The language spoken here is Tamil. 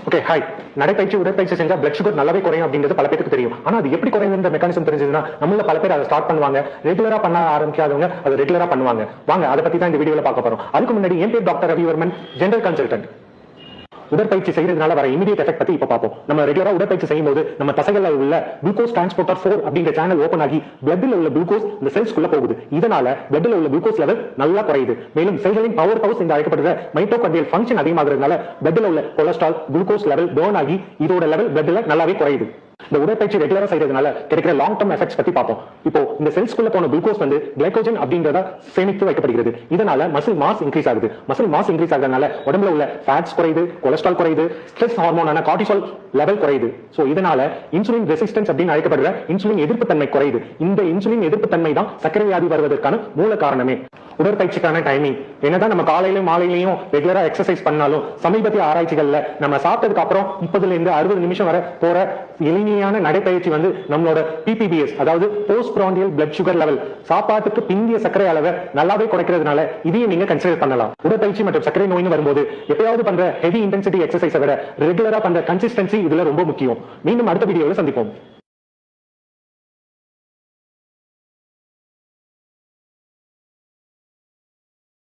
Okay hi. நடைப்பயிற்சி உடற்பயிற்சி செஞ்சா பிளட் சுகர் நல்லாவே குறையும் அப்படிங்கிறது பல பேருக்கு தெரியும். ஆனா அது எப்படி குறையுதுன்ற மெக்கானிசம் தெரிஞ்சதுன்னா நம்மள பல பேர் அதை ஸ்டார்ட் பண்ணுவாங்க. ரெகுலரா பண்ண ஆரம்பிக்காதவங்க அதை ரெகுலரா பண்ணுவாங்க. வாங்க அதை பத்தி தான் இந்த வீடியோல பார்க்க போறோம். அதுக்கு முன்னாடி என் பேர் டாக்டர் ரவிவர்மன், ஜெனரல் கன்சல்டன்ட். உடற்பயிற்சி செய்யறதுனால வர இமிடியேட் எஃபெக்ட் பத்தி இப்ப பார்ப்போம். நம்ம ரெகுலரா உடற்பயிற்சி செய்யும் போது நம்ம தசைகள்ல உள்ள குளுக்கோஸ் டிரான்ஸ்போர்ட்டர் 4 அப்படிங்கிற சேனல் ஓபன் ஆகி பிளட்ல உள்ள குளுக்கோஸ் இந்த செல்ஸ்க்குள்ள போகுது. இதனால பிளட்ல உள்ள குளுக்கோஸ் லெவல் நல்லா குறையுது. மேலும் செல்களின் பவர் ஹவுஸ் என்று அழைக்கப்படுற மைட்டோகாண்ட்ரியல் ஃபங்க்ஷன் அதிகமாகிறதுனால பிளட்ல உள்ள கொலஸ்ட்ரால் குளுக்கோஸ் லெவல் பர்ன் ஆகி இதோட லெவல் பிளட்ல நல்லாவே குறையுது. இந்த உடற்பயிற்சி ரெகுலரா செய்யறதுனால கிடைக்கிற லாங் டர்ம் எஃபெக்ட்ஸ் பத்தி பார்ப்போம். இப்போ இந்த செல்ஸ்க்குள்ள போன குளுக்கோஸ் வந்து கிளைகோஜன் அப்படிங்கறத சேமித்து வைக்கப்படுகிறது. இதனால மசில் மாஸ் இன்க்ரீஸ் ஆகுது. மசில் மாஸ் இன்க்ரீஸ் ஆகிறதுனால உடம்புல உள்ள ஃபேட்ஸ் குறையுது, கொலஸ்ட்ரால் குறையுது, ஸ்ட்ரெஸ் ஹார்மோனான கார்டிசால் லெவல் குறையுது. சோ இதனால இன்சுலின் ரெசிஸ்டன்ஸ் அப்படின்னு அழைக்கப்படுற இன்சுலின் எதிர்ப்பு தன்மை குறையுது. இந்த இன்சுலின் எதிர்ப்பு தன்மை தான் சர்க்கரை வியாதி வருவதற்கான மூல காரணமே. உடற்பயிற்சிக்கான டைமிங் என்னதான் நம்ம காலையிலும் மாலையிலையும் ரெகுலரா எக்ஸசைஸ் பண்ணாலும் சமீபத்திய ஆராய்ச்சிகள்ல நம்ம சாப்பிட்டதுக்கு அப்புறம் 30 இருந்து 60 நிமிஷம் வரை போற எளிமையான நடைப்பயிற்சி வந்து நம்மளோட பிபிபிஎஸ் அதாவது post prandial blood sugar level சாப்பாட்டுக்கு பிந்திய சர்க்கரை அளவை நல்லாவே குறைக்கிறதுனால இதையும் நீங்க கன்சிடர் பண்ணலாம். உடற்பயிற்சி மற்றும் சர்க்கரை நோய்னு வரும்போது எப்பயாவது பண்ற ஹெவி இன்டென்சிட்டி எக்ஸசைஸை விட ரெகுலரா பண்ற கன்சிஸ்டன்சி இதுல ரொம்ப முக்கியம். மீண்டும் அடுத்த வீடியோவில் சந்திப்போம்.